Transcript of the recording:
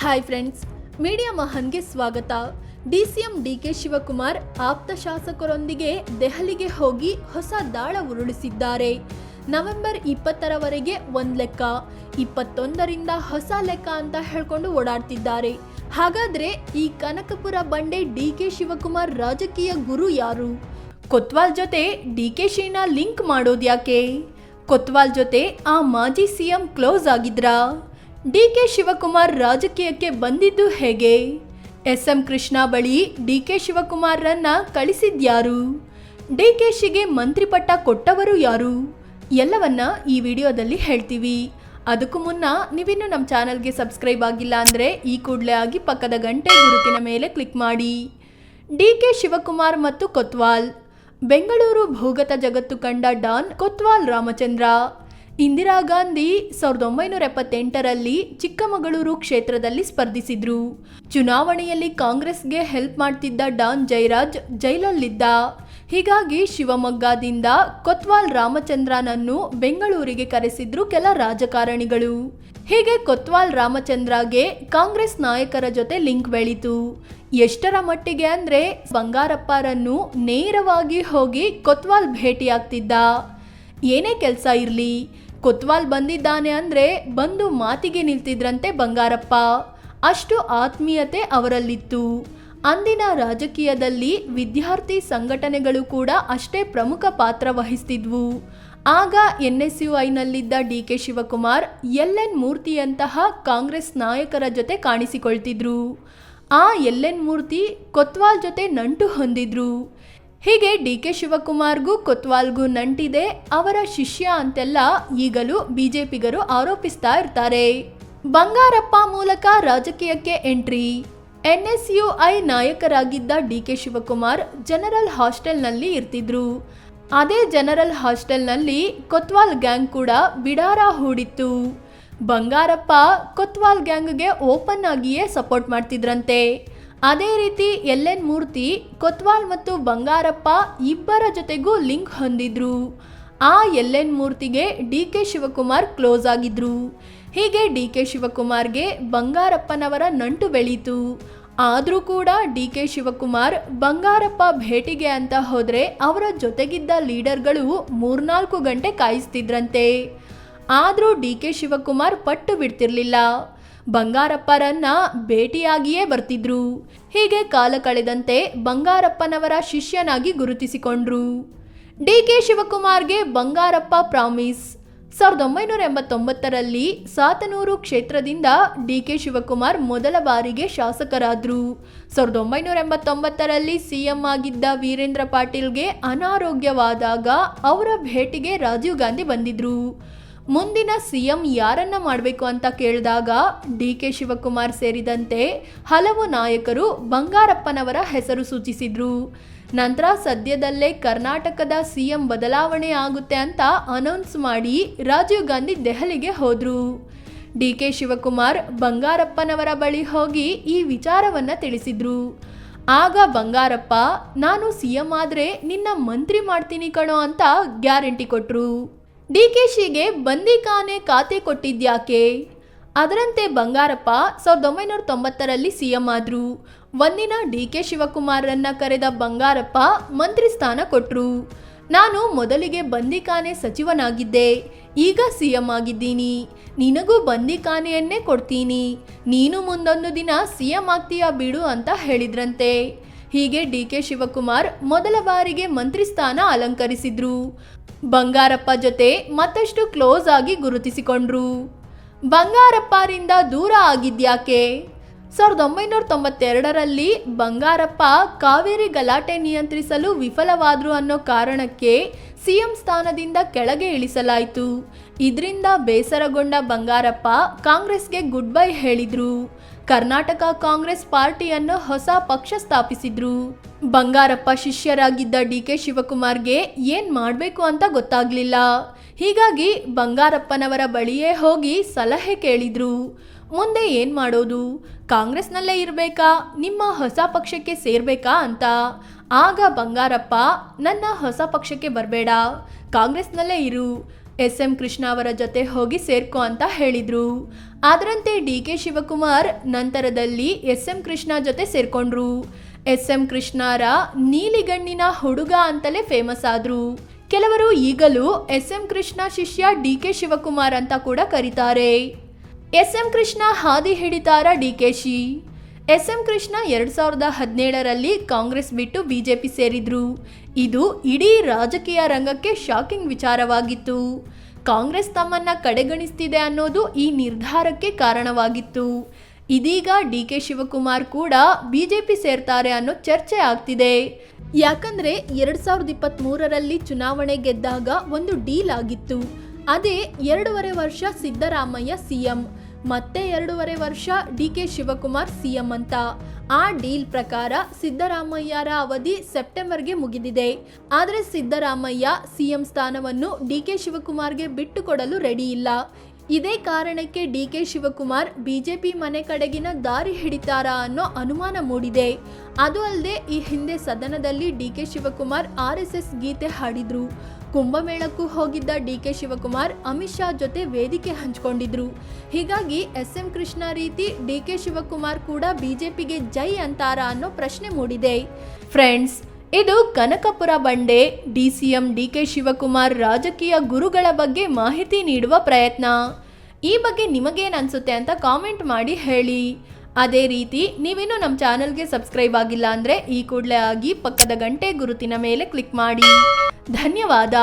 Hi friends, media ಮಹನ್ಗೆ ಸ್ವಾಗತ. DCM DK Shivakumar ಆಪ್ತ ಶಾಸಕರೊಂದಿಗೆ ದೆಹಲಿಗೆ ಹೋಗಿ ಹೊಸ ದಾಳ ಉರುಳಿಸಿದ್ದಾರೆ. ನವೆಂಬರ್ 20ರವರೆಗೆ ಒಂದ್ ಲೆಕ್ಕ, 21ರಿಂದ ಹೊಸ ಲೆಕ್ಕ ಅಂತ ಹೇಳ್ಕೊಂಡು ಓಡಾಡ್ತಿದ್ದಾರೆ. ಹಾಗಾದ್ರೆ ಈ ಕನಕಪುರ ಬಂಡೆ ಡಿಕೆ ಶಿವಕುಮಾರ್ ರಾಜಕೀಯ ಗುರು ಯಾರು? ಕೊತ್ವಾಲ್ ಜೊತೆ ಡಿಕೆಶಿನ ಲಿಂಕ್ ಮಾಡೋದ್ಯಾಕೆ? ಕೊತ್ವಾಲ್ ಜೊತೆ ಆ ಮಾಜಿ ಸಿಎಂ ಕ್ಲೋಸ್ ಆಗಿದ್ರಾ? ಡಿಕೆ ಶಿವಕುಮಾರ್ ರಾಜಕೀಯಕ್ಕೆ ಬಂದಿದ್ದು ಹೇಗೆ? ಎಸ್.ಎಂ. ಕೃಷ್ಣ ಬಳಿ ಡಿಕೆ ಶಿವಕುಮಾರ್ರನ್ನ ಕಳಿಸಿದ್ಯಾರು? ಡಿಕೆಶಿಗೆ ಮಂತ್ರಿ ಪಟ್ಟ ಕೊಟ್ಟವರು ಯಾರು? ಎಲ್ಲವನ್ನ ಈ ವಿಡಿಯೋದಲ್ಲಿ ಹೇಳ್ತೀವಿ. ಅದಕ್ಕೂ ಮುನ್ನ ನೀವಿನ್ನು ನಮ್ಮ ಚಾನಲ್ಗೆ ಸಬ್ಸ್ಕ್ರೈಬ್ ಆಗಿಲ್ಲ ಅಂದರೆ ಈ ಕೂಡಲೇ ಆಗಿ ಪಕ್ಕದ ಗಂಟೆ ಗುರುತಿನ ಮೇಲೆ ಕ್ಲಿಕ್ ಮಾಡಿ. ಡಿಕೆ ಶಿವಕುಮಾರ್ ಮತ್ತು ಕೊತ್ವಾಲ್. ಬೆಂಗಳೂರು ಭೂಗತ ಜಗತ್ತು ಕಂಡ ಡಾನ್ ಕೊತ್ವಾಲ್ ರಾಮಚಂದ್ರ. ಇಂದಿರಾ ಗಾಂಧಿ 1978ರಲ್ಲಿ ಚಿಕ್ಕಮಗಳೂರು ಕ್ಷೇತ್ರದಲ್ಲಿ ಸ್ಪರ್ಧಿಸಿದ್ರು. ಚುನಾವಣೆಯಲ್ಲಿ ಕಾಂಗ್ರೆಸ್ಗೆ ಹೆಲ್ಪ್ ಮಾಡ್ತಿದ್ದ ಡಾನ್ ಜಯರಾಜ್ ಜೈಲಲ್ಲಿದ್ದ. ಹೀಗಾಗಿ ಶಿವಮೊಗ್ಗದಿಂದ ಕೊತ್ವಾಲ್ ರಾಮಚಂದ್ರನನ್ನು ಬೆಂಗಳೂರಿಗೆ ಕರೆಸಿದ್ರು ಕೆಲ ರಾಜಕಾರಣಿಗಳು. ಹೀಗೆ ಕೊತ್ವಾಲ್ ರಾಮಚಂದ್ರಗೆ ಕಾಂಗ್ರೆಸ್ ನಾಯಕರ ಜೊತೆ ಲಿಂಕ್ ಬೆಳೀತು. ಎಷ್ಟರ ಮಟ್ಟಿಗೆ ಅಂದ್ರೆ ಬಂಗಾರಪ್ಪರನ್ನು ನೇರವಾಗಿ ಹೋಗಿ ಕೊತ್ವಾಲ್ ಭೇಟಿಯಾಗ್ತಿದ್ದ. ಏನೇ ಕೆಲಸ ಇರಲಿ, ಕೊತ್ವಾಲ್ ಬಂದಿದ್ದಾನೆ ಅಂದ್ರೆ ಬಂದು ಮಾತಿಗೆ ನಿಲ್ತಿದ್ರಂತೆ ಬಂಗಾರಪ್ಪ. ಅಷ್ಟು ಆತ್ಮೀಯತೆ ಅವರಲ್ಲಿತ್ತು. ಅಂದಿನ ರಾಜಕೀಯದಲ್ಲಿ ವಿದ್ಯಾರ್ಥಿ ಸಂಘಟನೆಗಳು ಕೂಡ ಅಷ್ಟೇ ಪ್ರಮುಖ ಪಾತ್ರ ವಹಿಸ್ತಿದ್ವು. ಆಗ NSUIನಲ್ಲಿದ್ದ ಡಿಕೆ ಶಿವಕುಮಾರ್ LN ಮೂರ್ತಿಯಂತಹ ಕಾಂಗ್ರೆಸ್ ನಾಯಕರ ಜೊತೆ ಕಾಣಿಸಿಕೊಳ್ತಿದ್ರು. ಆ LN ಮೂರ್ತಿ ಕೊತ್ವಾಲ್ ಜೊತೆ ನಂಟು ಹೊಂದಿದ್ರು. ಹೀಗೆ ಡಿಕೆ ಶಿವಕುಮಾರ್ಗೂ ಕೊತ್ವಾಲ್ಗೂ ನಂಟಿದೆ, ಅವರ ಶಿಷ್ಯ ಅಂತೆಲ್ಲ ಈಗಲೂ ಬಿಜೆಪಿಗರು ಆರೋಪಿಸ್ತಾ ಇರ್ತಾರೆ. ಬಂಗಾರಪ್ಪ ಮೂಲಕ ರಾಜಕೀಯಕ್ಕೆ ಎಂಟ್ರಿ. NSUI ನಾಯಕರಾಗಿದ್ದ ಡಿಕೆ ಶಿವಕುಮಾರ್ ಜನರಲ್ ಹಾಸ್ಟೆಲ್ನಲ್ಲಿ ಇರ್ತಿದ್ರು. ಅದೇ ಜನರಲ್ ಹಾಸ್ಟೆಲ್ನಲ್ಲಿ ಕೊತ್ವಾಲ್ ಗ್ಯಾಂಗ್ ಕೂಡ ಬಿಡಾರ ಹೂಡಿತ್ತು. ಬಂಗಾರಪ್ಪ ಕೊತ್ವಾಲ್ ಗ್ಯಾಂಗ್ಗೆ ಓಪನ್ ಆಗಿಯೇ ಸಪೋರ್ಟ್ ಮಾಡ್ತಿದ್ರಂತೆ. ಅದೇ ರೀತಿ LN ಮೂರ್ತಿ ಕೊತ್ವಾಲ್ ಮತ್ತು ಬಂಗಾರಪ್ಪ ಇಬ್ಬರ ಜೊತೆಗೂ ಲಿಂಕ್ ಹೊಂದಿದ್ರು. ಆ LN ಮೂರ್ತಿಗೆ ಡಿಕೆ ಶಿವಕುಮಾರ್ ಕ್ಲೋಸ್ ಆಗಿದ್ರು. ಹೀಗೆ ಡಿಕೆ ಶಿವಕುಮಾರ್ಗೆ ಬಂಗಾರಪ್ಪನವರ ನಂಟು ಬೆಳೀತು. ಆದರೂ ಕೂಡ ಡಿಕೆ ಶಿವಕುಮಾರ್ ಬಂಗಾರಪ್ಪ ಭೇಟಿಗೆ ಅಂತ ಹೋದ್ರೆ ಅವರ ಜೊತೆಗಿದ್ದ ಲೀಡರ್ಗಳು 3-4 ಗಂಟೆ ಕಾಯಿಸ್ತಿದ್ರಂತೆ. ಆದರೂ ಡಿಕೆ ಶಿವಕುಮಾರ್ ಪಟ್ಟು ಬಿಡ್ತಿರ್ಲಿಲ್ಲ. ಬಂಗಾರಪ್ಪರನ್ನ ಭೇಟಿಯಾಗಿಯೇ ಬರ್ತಿದ್ರು. ಹೀಗೆ ಕಾಲ ಕಳೆದಂತೆ ಬಂಗಾರಪ್ಪನವರ ಶಿಷ್ಯನಾಗಿ ಗುರುತಿಸಿಕೊಂಡ್ರು. ಡಿಕೆ ಶಿವಕುಮಾರ್ಗೆ ಬಂಗಾರಪ್ಪ ಪ್ರಾಮಿಸ್. 1989ರಲ್ಲಿ ಸಾತನೂರು ಕ್ಷೇತ್ರದಿಂದ ಡಿಕೆ ಶಿವಕುಮಾರ್ ಮೊದಲ ಬಾರಿಗೆ ಶಾಸಕರಾದ್ರು. 1989ರಲ್ಲಿ ಸಿಎಂ ಆಗಿದ್ದ ವೀರೇಂದ್ರ ಪಾಟೀಲ್ಗೆ ಅನಾರೋಗ್ಯವಾದಾಗ ಅವರ ಭೇಟಿಗೆ ರಾಜೀವ್ ಗಾಂಧಿ ಬಂದಿದ್ರು. ಮುಂದಿನ ಸಿಎಂ ಯಾರನ್ನ ಮಾಡಬೇಕು ಅಂತ ಕೇಳಿದಾಗ ಡಿಕೆ ಶಿವಕುಮಾರ್ ಸೇರಿದಂತೆ ಹಲವು ನಾಯಕರು ಬಂಗಾರಪ್ಪನವರ ಹೆಸರು ಸೂಚಿಸಿದ್ರು. ನಂತರ ಸದ್ಯದಲ್ಲೇ ಕರ್ನಾಟಕದ ಸಿಎಂ ಬದಲಾವಣೆ ಆಗುತ್ತೆ ಅಂತ ಅನೌನ್ಸ್ ಮಾಡಿ ರಾಜೀವ್ ಗಾಂಧಿ ದೆಹಲಿಗೆ ಹೋದ್ರು. ಡಿಕೆ ಶಿವಕುಮಾರ್ ಬಂಗಾರಪ್ಪನವರ ಬಳಿ ಹೋಗಿ ಈ ವಿಚಾರವನ್ನ ತಿಳಿಸಿದ್ರು. ಆಗ ಬಂಗಾರಪ್ಪ, ನಾನು ಸಿಎಂ ಆದ್ರೆ ನಿನ್ನ ಮಂತ್ರಿ ಮಾಡ್ತೀನಿ ಕಣೋ ಅಂತ ಗ್ಯಾರಂಟಿ ಕೊಟ್ರು. ಡಿಕೆಶಿಗೆ ಬಂದಿಖಾನೆ ಖಾತೆ ಕೊಟ್ಟಿದ್ಯಾಕೆ? ಅದರಂತೆ ಬಂಗಾರಪ್ಪ 1990ರಲ್ಲಿ ಸಿಎಂ ಆದ್ರು. ಒಂದಿನ ಡಿಕೆ ಶಿವಕುಮಾರನ್ನ ಕರೆದ ಬಂಗಾರಪ್ಪ ಮಂತ್ರಿ ಸ್ಥಾನ ಕೊಟ್ರು. ನಾನು ಮೊದಲಿಗೆ ಬಂದಿಖಾನೆ ಸಚಿವನಾಗಿದ್ದೆ, ಈಗ ಸಿಎಂ ಆಗಿದ್ದೀನಿ, ನಿನಗೂ ಬಂದಿಖಾನೆಯನ್ನೇ ಕೊಡ್ತೀನಿ, ನೀನು ಮುಂದೊಂದು ದಿನ ಸಿಎಂ ಆಗ್ತೀಯಾ ಬಿಡು ಅಂತ ಹೇಳಿದ್ರಂತೆ. ಹೀಗೆ ಡಿಕೆ ಶಿವಕುಮಾರ್ ಮೊದಲ ಬಾರಿಗೆ ಮಂತ್ರಿ ಸ್ಥಾನ ಅಲಂಕರಿಸಿದ್ರು. ಬಂಗಾರಪ್ಪ ಜೊತೆ ಮತ್ತಷ್ಟು ಕ್ಲೋಸ್ ಆಗಿ ಗುರುತಿಸಿಕೊಂಡ್ರು. ಬಂಗಾರಪ್ಪರಿಂದ ದೂರ ಆಗಿದ್ಯಾಕೆ? 1992ರಲ್ಲಿ ಬಂಗಾರಪ್ಪ ಕಾವೇರಿ ಗಲಾಟೆ ನಿಯಂತ್ರಿಸಲು ವಿಫಲವಾದ್ರು ಅನ್ನೋ ಕಾರಣಕ್ಕೆ ಸಿಎಂ ಸ್ಥಾನದಿಂದ ಕೆಳಗೆ ಇಳಿಸಲಾಯಿತು. ಇದರಿಂದ ಬೇಸರಗೊಂಡ ಬಂಗಾರಪ್ಪ ಕಾಂಗ್ರೆಸ್ಗೆ ಗುಡ್ ಬೈ ಹೇಳಿದ್ರು. ಕರ್ನಾಟಕ ಕಾಂಗ್ರೆಸ್ ಪಾರ್ಟಿಯನ್ನು ಹೊಸ ಪಕ್ಷ ಸ್ಥಾಪಿಸಿದ್ರು. ಬಂಗಾರಪ್ಪ ಶಿಷ್ಯರಾಗಿದ್ದ ಡಿಕೆ ಶಿವಕುಮಾರ್ಗೆ ಏನ್ ಮಾಡಬೇಕು ಅಂತ ಗೊತ್ತಾಗ್ಲಿಲ್ಲ. ಹೀಗಾಗಿ ಬಂಗಾರಪ್ಪನವರ ಬಳಿಯೇ ಹೋಗಿ ಸಲಹೆ ಕೇಳಿದ್ರು. ಮುಂದೆ ಏನ್ ಮಾಡೋದು, ಕಾಂಗ್ರೆಸ್ನಲ್ಲೇ ಇರಬೇಕಾ, ನಿಮ್ಮ ಹೊಸ ಪಕ್ಷಕ್ಕೆ ಸೇರ್ಬೇಕಾ ಅಂತ. ಆಗ ಬಂಗಾರಪ್ಪ, ನನ್ನ ಹೊಸ ಪಕ್ಷಕ್ಕೆ ಬರಬೇಡ, ಕಾಂಗ್ರೆಸ್ನಲ್ಲೇ ಇರು, SM ಕೃಷ್ಣ ಅವರ ಜೊತೆ ಹೋಗಿ ಸೇರ್ಕೋ ಅಂತ ಹೇಳಿದ್ರು. ಅದರಂತೆ DK ಶಿವಕುಮಾರ್ ನಂತರದಲ್ಲಿ SM ಕೃಷ್ಣ ಜೊತೆ ಸೇರ್ಕೊಂಡ್ರು. SM ಕೃಷ್ಣರ ನೀಲಿಗಣ್ಣಿನ ಹುಡುಗ ಅಂತಲೇ ಫೇಮಸ್ ಆದ್ರು. ಕೆಲವರು ಈಗಲೂ SM ಕೃಷ್ಣ ಶಿಷ್ಯ DK ಶಿವಕುಮಾರ್ ಅಂತ ಕೂಡ ಕರೀತಾರೆ. SM ಕೃಷ್ಣ ಹಾದಿ ಹಿಡಿತಾರ DKಶಿ. SM ಕೃಷ್ಣ 2017ರಲ್ಲಿ ಕಾಂಗ್ರೆಸ್ ಬಿಟ್ಟು ಬಿಜೆಪಿ ಸೇರಿದ್ರು. ಇದು ಇಡೀ ರಾಜಕೀಯ ರಂಗಕ್ಕೆ ಶಾಕಿಂಗ್ ವಿಚಾರವಾಗಿತ್ತು. ಕಾಂಗ್ರೆಸ್ ತಮ್ಮನ್ನ ಕಡೆಗಣಿಸ್ತಿದೆ ಅನ್ನೋದು ಈ ನಿರ್ಧಾರಕ್ಕೆ ಕಾರಣವಾಗಿತ್ತು. ಇದೀಗ DK ಶಿವಕುಮಾರ್ ಕೂಡ ಬಿಜೆಪಿ ಸೇರ್ತಾರೆ ಅನ್ನೋ ಚರ್ಚೆ ಆಗ್ತಿದೆ. ಯಾಕಂದ್ರೆ 2023ರಲ್ಲಿ ಚುನಾವಣೆ ಗೆದ್ದಾಗ ಒಂದು ಡೀಲ್ ಆಗಿತ್ತು. ಅದೇ 2.5 ವರ್ಷ ಸಿದ್ದರಾಮಯ್ಯ CM, ಮತ್ತೆ 2.5 ವರ್ಷ DK ಶಿವಕುಮಾರ್ CM ಅಂತ. ಆ ಡೀಲ್ ಪ್ರಕಾರ ಸಿದ್ದರಾಮಯ್ಯರ ಅವಧಿ ಸೆಪ್ಟೆಂಬರ್ಗೆ ಮುಗಿದಿದೆ. ಆದರೆ ಸಿದ್ದರಾಮಯ್ಯ CM ಸ್ಥಾನವನ್ನು DK ಶಿವಕುಮಾರ್ಗೆ ಬಿಟ್ಟು ಕೊಡಲು ರೆಡಿ ಇಲ್ಲ. ಇದೇ ಕಾರಣಕ್ಕೆ DK ಶಿವಕುಮಾರ್ ಬಿಜೆಪಿ ಮನೆ ಕಡೆಗಿನ ದಾರಿ ಹಿಡಿತಾರಾ ಅನ್ನೋ ಅನುಮಾನ ಮೂಡಿದೆ. ಅದು ಅಲ್ಲದೆ ಈ ಹಿಂದೆ ಸದನದಲ್ಲಿ DK ಶಿವಕುಮಾರ್ RSS ಗೀತೆ ಹಾಡಿದ್ರು. ಕುಂಭಮೇಳಕ್ಕೂ ಹೋಗಿದ್ದ DK ಶಿವಕುಮಾರ್ ಅಮಿತ್ ಶಾ ಜೊತೆ ವೇದಿಕೆ ಹಂಚಿಕೊಂಡಿದ್ರು. ಹೀಗಾಗಿ SM ಕೃಷ್ಣ ರೀತಿ DK ಶಿವಕುಮಾರ್ ಕೂಡ ಬಿಜೆಪಿಗೆ ಜೈ ಅಂತಾರಾ ಅನ್ನೋ ಪ್ರಶ್ನೆ ಮೂಡಿದೆ. ಫ್ರೆಂಡ್ಸ್, ಇದು ಕನಕಪುರ ಬಂಡೆ DCM DK ಶಿವಕುಮಾರ್ ರಾಜಕೀಯ ಗುರುಗಳ ಬಗ್ಗೆ ಮಾಹಿತಿ ನೀಡುವ ಪ್ರಯತ್ನ. ಈ ಬಗ್ಗೆ ನಿಮಗೇನು ಅನಿಸುತ್ತೆ ಅಂತ ಕಾಮೆಂಟ್ ಮಾಡಿ ಹೇಳಿ. ಅದೇ ರೀತಿ ನೀವಿನ್ನೂ ನಮ್ಮ ಚಾನಲ್ಗೆ ಸಬ್ಸ್ಕ್ರೈಬ್ ಆಗಿಲ್ಲ ಅಂದರೆ ಈ ಕೂಡಲೇ ಆಗಿ ಪಕ್ಕದ ಗಂಟೆ ಗುರುತಿನ ಮೇಲೆ ಕ್ಲಿಕ್ ಮಾಡಿ. ಧನ್ಯವಾದ.